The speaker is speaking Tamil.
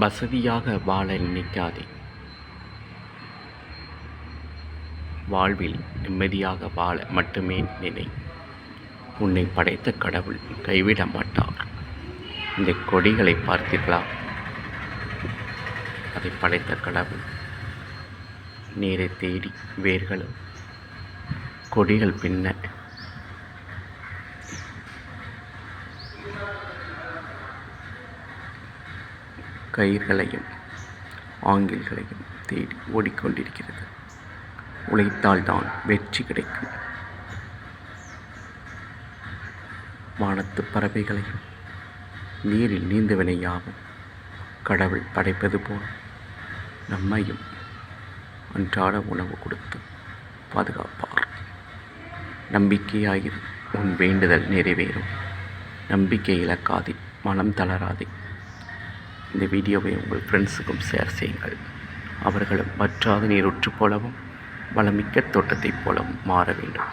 வசதியாக வாழ நினைக்காதே. வாழ்வில் நிம்மதியாக வாழ மட்டுமே நினை. உன்னை படைத்த கடவுள் கைவிட மாட்டார். இந்த கொடிகளை பார்த்தீர்களா? அதை படைத்த கடவுள் நீரை தேடி வேர்களும் கொடிகள் பின்ன கயிர்களையும் ஆங்கில்களையும் தேடி ஓடிக்கொண்டிருக்கிறது. உழைத்தால்தான் வெற்றி கிடைக்கும். வானத்து பறவைகளையும் நீரில் நீந்துவனை யாவும் கடவுள் படைப்பது போல் நம்மையும் அன்றாட உணவு கொடுத்து பாதுகாப்பார். நம்பிக்கையாயிரு, உன் வேண்டுதல் நிறைவேறும். நம்பிக்கை இழக்காதே, மனம் தளராதே. இந்த வீடியோவை உங்கள் ஃப்ரெண்ட்ஸுக்கும் ஷேர் செய்யுங்கள். அவர்களும் வற்றாத நீரூற்று போலவும் வளமிக்க தோட்டத்தைப் போலவும் மாற வேண்டும்.